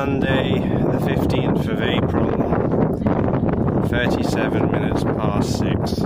Monday, the 15th of April, 37 minutes past 6.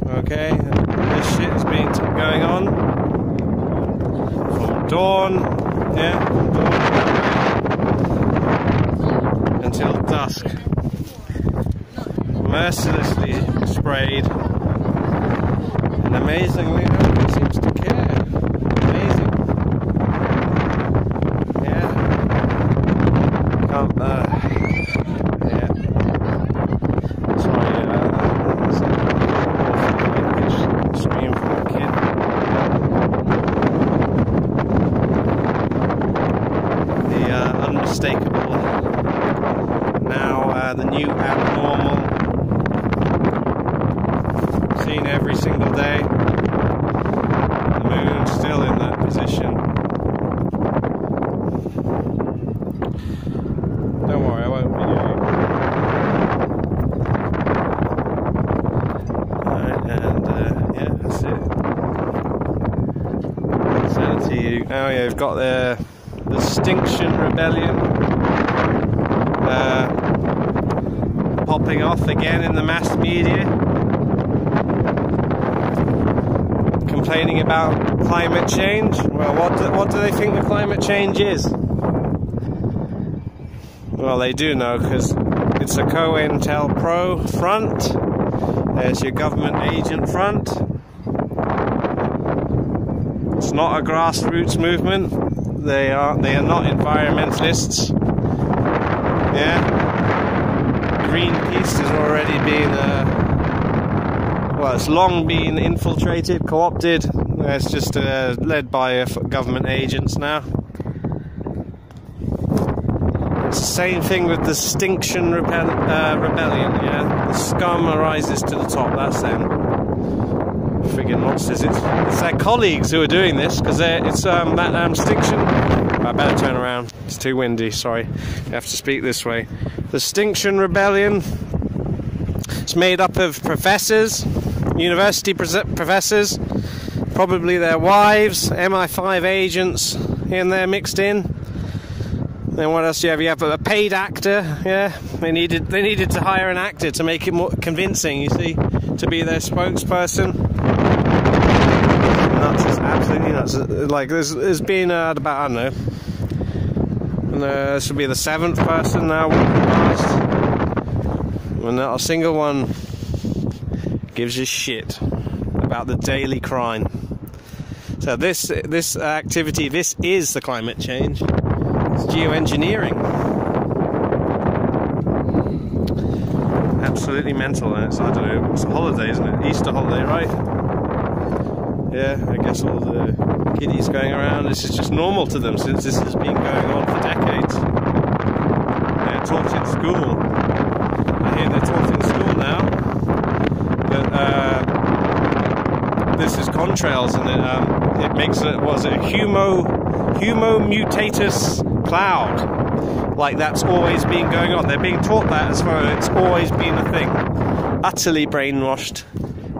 Okay, this shit has been going on from dawn, from dawn until dusk. Mercilessly sprayed, and amazingly nobody seems to care. Amazing. Yeah. Can't, yeah. Sorry, that's an awful scream from a kid. The unmistakable, now the new abnormal, seen every single day. The moon's still in that position. Don't worry, I won't video you. Alright, and yeah, that's it. Sanity. Oh yeah, we've got the Extinction Rebellion popping off again in the mass media, complaining about climate change. Well, what do they think the climate change is? Well, they do know, because it's a COINTELPRO front. There's your government agent front. It's not a grassroots movement. They are not environmentalists. Yeah. Greenpeace has already been well, it's long been infiltrated, co-opted. It's just led by government agents now. It's the same thing with the Extinction Rebellion, yeah? The scum arises to the top, that's them. Friggin' monsters. It's their colleagues who are doing this, because it's that Extinction... I better turn around, it's too windy, sorry. You have to speak this way. The Extinction Rebellion, it's made up of professors, university professors, probably their wives, MI5 agents in there mixed in. Then what else do you have? You have a paid actor, yeah. They needed to hire an actor to make it more convincing, you see, to be their spokesperson. Nuts, it's absolutely nuts. Like there's been about, I don't know, and this will be the 7th person now walking past, and not a single one gives a shit about the daily crime. So this activity, this is the climate change. It's geoengineering. Absolutely mental, and it's, I don't know, it's a holiday, isn't it? Easter holiday, right? Yeah, I guess all the kiddies going around, this is just normal to them since this has been going on for decades. They're taught in school. I hear they're taught in school now. But this is contrails, and it makes it, was it a humomutatus cloud? Like that's always been going on. They're being taught that as far as it's always been a thing. Utterly brainwashed,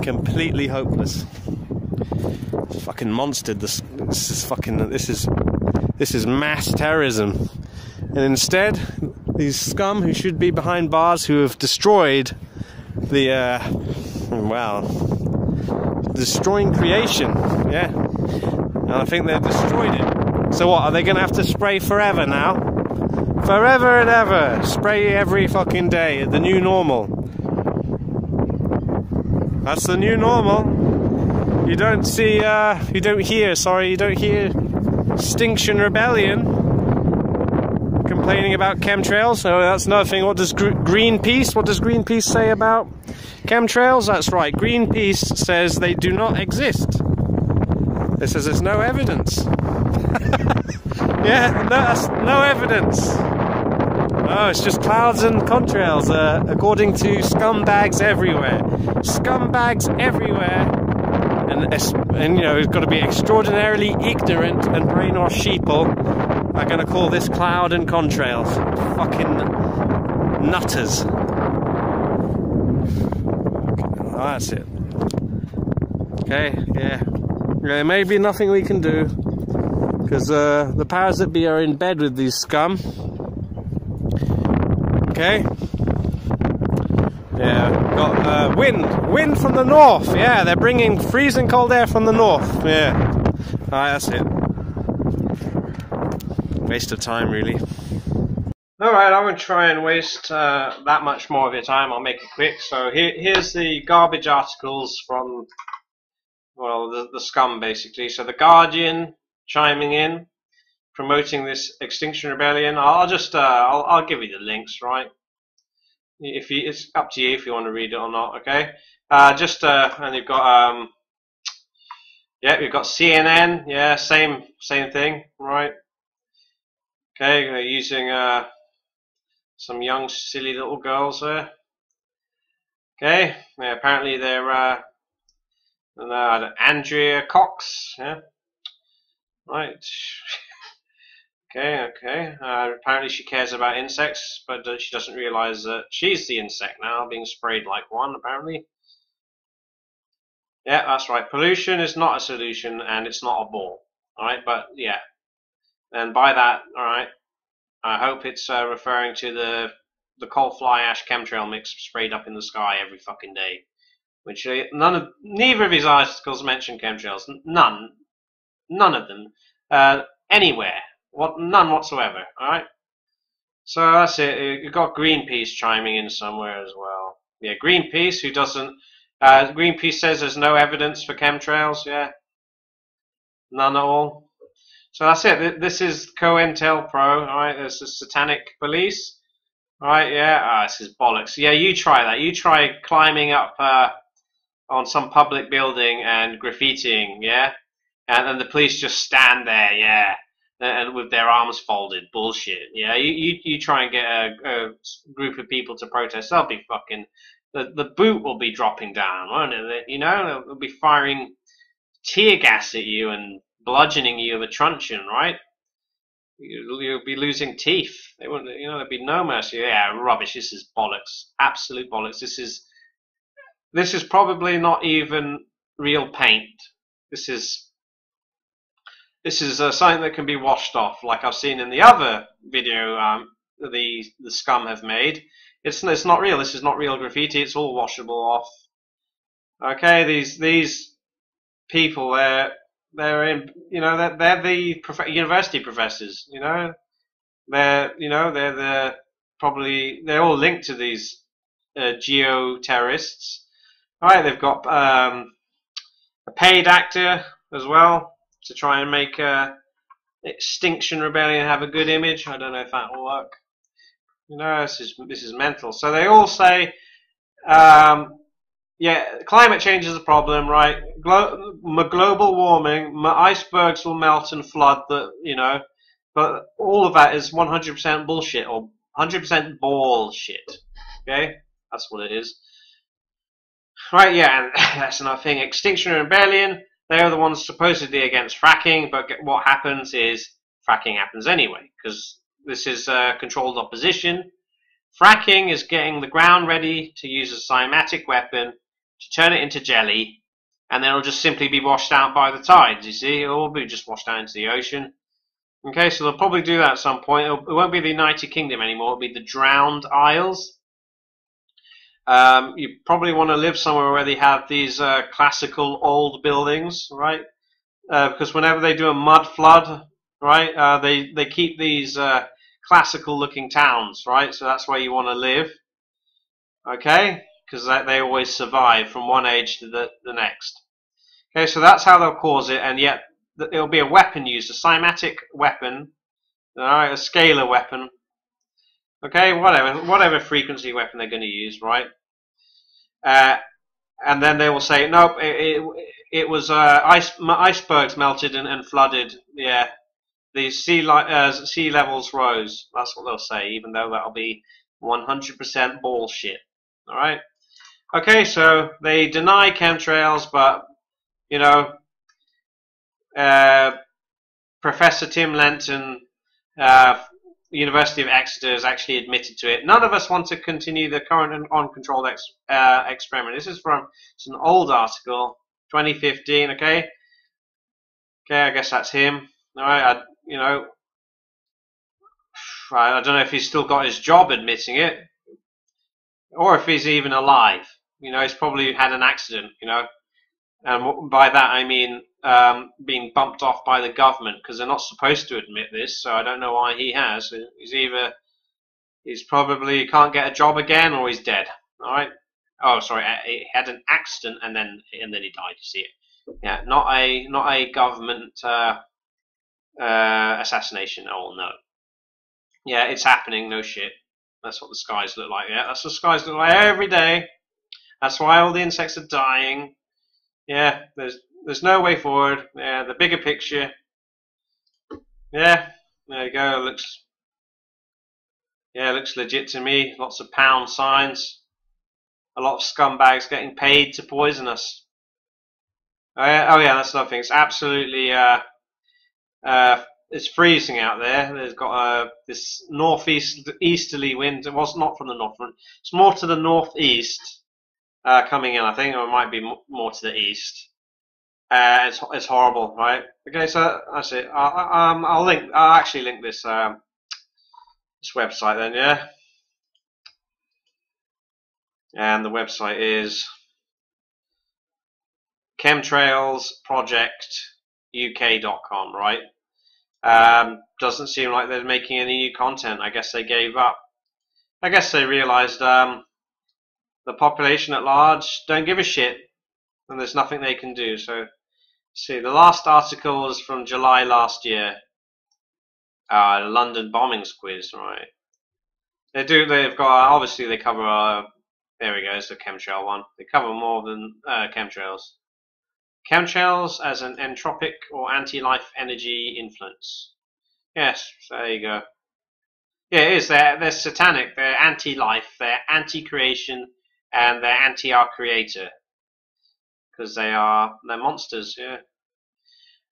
completely hopeless. Fucking monster. This is mass terrorism. And instead, these scum who should be behind bars, who have destroyed the destroying creation, yeah. And I think they've destroyed it. So what, are they going to have to spray forever now? Forever and ever, spray every fucking day. The new normal. That's the new normal. You don't see, you don't hear Extinction Rebellion complaining about chemtrails. So that's another thing. What does Greenpeace say about chemtrails? That's right, Greenpeace says they do not exist. It says there's no evidence. Yeah, no, that's no evidence. Oh, it's just clouds and contrails, according to scumbags everywhere. Scumbags everywhere. And you know, it's got to be extraordinarily ignorant and brainwashed sheeple are going to call this cloud and contrails. Fucking nutters. Oh, that's it. Okay, yeah. There may be nothing we can do. because the powers that be are in bed with these scum. Okay. Yeah, got wind from the north. Yeah, they're bringing freezing cold air from the north. Yeah. Alright, that's it. Waste of time, really. Alright, I won't try and waste that much more of your time. I'll make it quick. So here's the garbage articles from, well, the scum, basically. So the Guardian chiming in, promoting this Extinction Rebellion. I'll just I'll give you the links, right? It's up to you if you want to read it or not. Okay. And you've got yeah, you've got CNN. Yeah, same thing, right? Okay, they're using some young silly little girls there. Okay, yeah, apparently they're Andrea Cox. Yeah, right. Okay. Apparently she cares about insects, but she doesn't realise that she's the insect now, being sprayed like one, apparently. Yeah, that's right. Pollution is not a solution, and it's not a ball. Alright, but yeah. And by that, alright, I hope it's referring to the coal fly ash chemtrail mix sprayed up in the sky every fucking day. Which neither of these articles mention chemtrails. None of them. Anywhere. None whatsoever. Alright? So that's it. You've got Greenpeace chiming in somewhere as well. Yeah, Greenpeace, who doesn't. Greenpeace says there's no evidence for chemtrails. Yeah. None at all. So that's it. This is COINTELPRO. Alright, there's the satanic police. Alright, yeah. This is bollocks. Yeah, you try that. You try climbing up on some public building and graffitiing, yeah? And then the police just stand there, yeah, and with their arms folded, bullshit. Yeah, you try and get a group of people to protest, they'll be fucking, the boot will be dropping down, won't it? You know, they'll be firing tear gas at you and bludgeoning you with a truncheon, right? You'll be losing teeth. They wouldn't, you know, there'd be no mercy. Yeah, rubbish. This is bollocks, absolute bollocks. This is probably not even real paint. This is something that can be washed off, like I've seen in the other video the scum have made. It's not real. This is not real graffiti. It's all washable off. Okay, these people, they're in, you know, they're the university professors. You know, they're all linked to these geo-terrorists. All right, they've got a paid actor as well to try and make Extinction Rebellion have a good image. I don't know if that will work. You know, this is mental. So they all say, yeah, climate change is a problem, right? Global warming, icebergs will melt and flood. You know, but all of that is 100% bullshit or 100% bullshit. Okay, that's what it is. Right, yeah, and that's another thing. Extinction Rebellion, they are the ones supposedly against fracking, but what happens is fracking happens anyway, because this is controlled opposition. Fracking is getting the ground ready to use a cymatic weapon to turn it into jelly, and then it'll just simply be washed out by the tides, you see? It'll all be just washed out into the ocean. Okay, so they'll probably do that at some point. It won't be the United Kingdom anymore, it'll be the Drowned Isles. You probably want to live somewhere where they have these classical old buildings, right? Because whenever they do a mud flood, right, they keep these classical looking towns, right? So that's where you want to live, okay? Because they always survive from one age to the next. Okay, so that's how they'll cause it, and yet it'll be a weapon used, a cymatic weapon, alright, a scalar weapon. Okay, whatever frequency weapon they're going to use, right? And then they will say, nope, it was icebergs melted and flooded. Yeah, the sea levels rose. That's what they'll say, even though that'll be 100% bullshit. All right. Okay, so they deny chemtrails, but you know, Professor Tim Lenton, University of Exeter, has actually admitted to it. None of us want to continue the current and uncontrolled experiment. This is it's an old article, 2015. Okay, I guess that's him. All right, you know, I don't know if he's still got his job admitting it, or if he's even alive. You know, he's probably had an accident. You know, and by that I mean being bumped off by the government, because they're not supposed to admit this. So I don't know why he has. He's probably can't get a job again, or he's dead. All right. Oh, sorry. He had an accident and then he died. You see it? Yeah, not a government assassination. Oh no. Yeah, it's happening. No shit. That's what the skies look like. Yeah, that's what the skies look like every day. That's why all the insects are dying. Yeah, there's no way forward. Yeah, the bigger picture. Yeah, there you go. Looks legit to me. Lots of pound signs. A lot of scumbags getting paid to poison us. Oh yeah, that's another thing. It's absolutely it's freezing out there. There's got this easterly wind. It was not from the north front. It's more to the northeast coming in, I think, or it might be more to the east. It's horrible, right? Okay, so that's it. I'll actually link this this website then, yeah. And the website is chemtrailsprojectuk.com, right? Doesn't seem like they're making any new content. I guess they gave up. I guess they realized the population at large don't give a shit, and there's nothing they can do. So, see, the last article was from July last year. London bombings quiz, right? They've got, obviously they cover, there we go, it's the chemtrail one. They cover more than chemtrails. Chemtrails as an entropic or anti-life energy influence. Yes, so there you go. Yeah, it is. They're satanic. They're anti-life. They're anti-creation, and they're anti our creator. Because they're monsters. Yeah.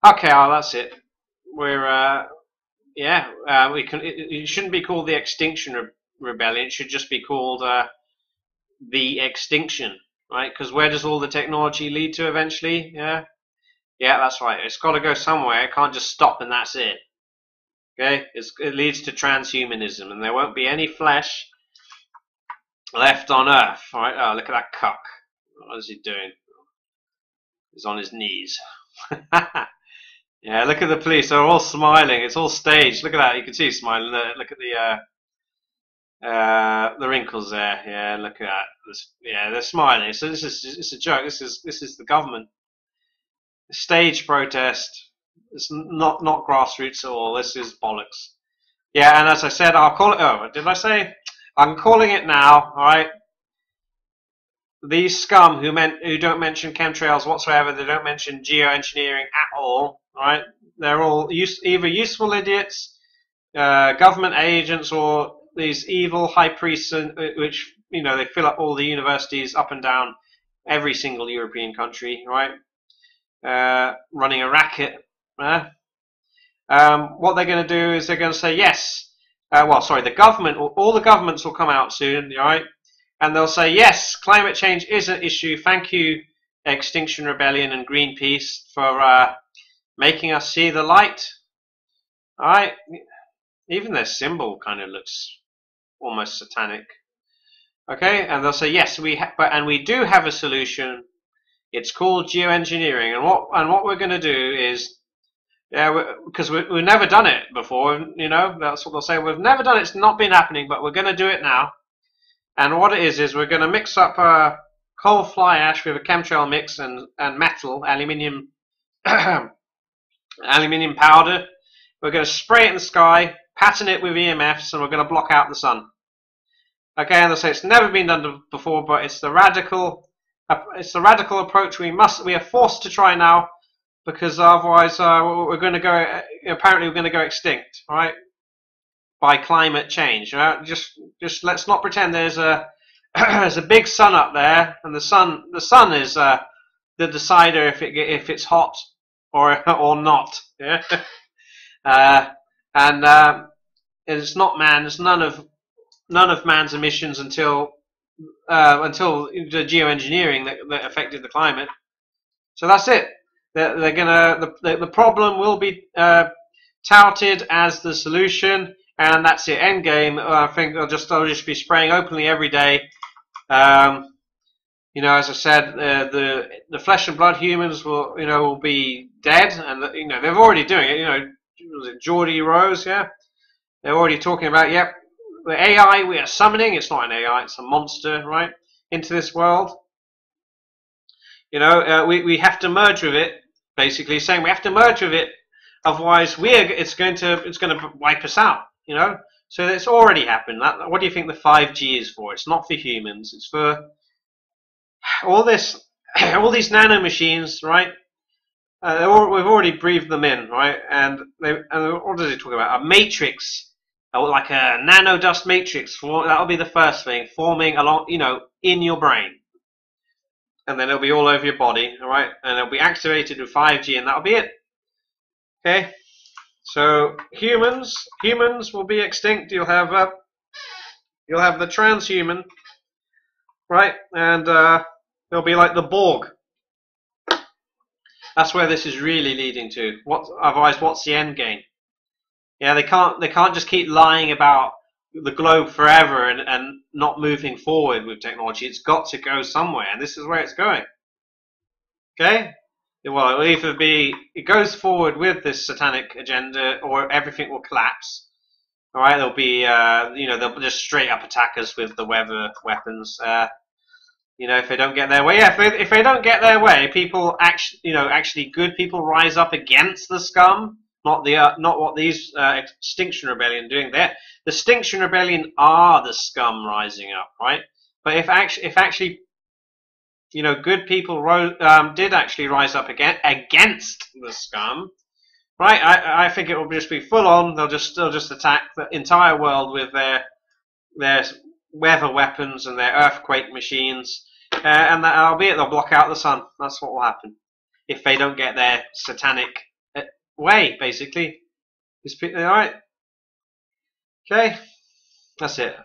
Okay, that's it. We're we can. It shouldn't be called the Extinction Rebellion. It should just be called the Extinction, right? Because where does all the technology lead to eventually? Yeah. Yeah, that's right. It's got to go somewhere. It can't just stop and that's it. Okay, it leads to transhumanism, and there won't be any flesh left on Earth. All right. Oh, look at that cuck. What is he doing? He's on his knees. Yeah, look at the police. They're all smiling. It's all staged. Look at that. You can see he's smiling. Look at the wrinkles there. Yeah, look at that. Yeah, they're smiling. So it's a joke. This is the government. Stage protest. It's not grassroots at all. This is bollocks. Yeah, and as I said, I'll call it. Oh, did I say? I'm calling it now. All right. These scum who don't mention chemtrails whatsoever. They don't mention geoengineering at all. All right. They're all either useful idiots, government agents, or these evil high priests, which they fill up all the universities up and down every single European country. Right. Running a racket. What they're going to do is they're going to say yes. The government, all the governments will come out soon, right? And they'll say yes, climate change is an issue. Thank you, Extinction Rebellion and Greenpeace, for making us see the light. All right, even their symbol kind of looks almost satanic. Okay, and they'll say yes, we do have a solution. It's called geoengineering, and what we're going to do is, because we've never done it before, that's what they'll say. We've never done it. It's not been happening, but we're going to do it now. And what it is we're going to mix up coal fly ash with a chemtrail mix and metal, aluminium, aluminium powder. We're going to spray it in the sky, pattern it with EMFs, and we're going to block out the sun. Okay, and they'll say it's never been done before, but it's the radical approach we are forced to try now, because otherwise we're going to go. Apparently, we're going to go extinct, right? By climate change. Just let's not pretend there's a there's a big sun up there, and the sun is the decider if it's hot or not. Yeah. And it's not man. It's none of man's emissions until the geoengineering that affected the climate. So that's it. The problem will be touted as the solution, and that's it. End game. I think they'll just be spraying openly every day. You know, as I said, the flesh and blood humans will be dead, and they're already doing it. Was it Geordie Rose? Yeah, they're already talking about. Yep, the AI we are summoning. It's not an AI. It's a monster, right? Into this world. We have to merge with it. Basically, saying we have to merge with it, otherwise it's going to wipe us out. So it's already happened. What do you think the 5G is for? It's not for humans. It's for all these nano machines, right? We've already breathed them in, right? And what does it talk about? A matrix, like a nano dust matrix. That'll be the first thing forming along, in your brain, and then it'll be all over your body, all right? And it'll be activated with 5G, and that'll be it. Okay. So humans will be extinct. You'll have the transhuman, right? And they'll be like the Borg. That's where this is really leading to. Otherwise, what's the end game? Yeah, they can't just keep lying about the globe forever and not moving forward with technology. It's got to go somewhere, and this is where it's going. Okay? Well, it'll either be it goes forward with this satanic agenda, or everything will collapse. All right, there'll be they'll just straight up attack us with the weather weapons. If they don't get their way, yeah. If they don't get their way, people actually good people rise up against the scum, not what these Extinction Rebellion doing. The Extinction Rebellion are the scum rising up, right? But if actually good people did actually rise up against the scum, right? I think it will just be full on. They'll just attack the entire world with their weather weapons and their earthquake machines, and that'll be it. They'll block out the sun. That's what will happen if they don't get their satanic way, basically. All right. Okay, that's it.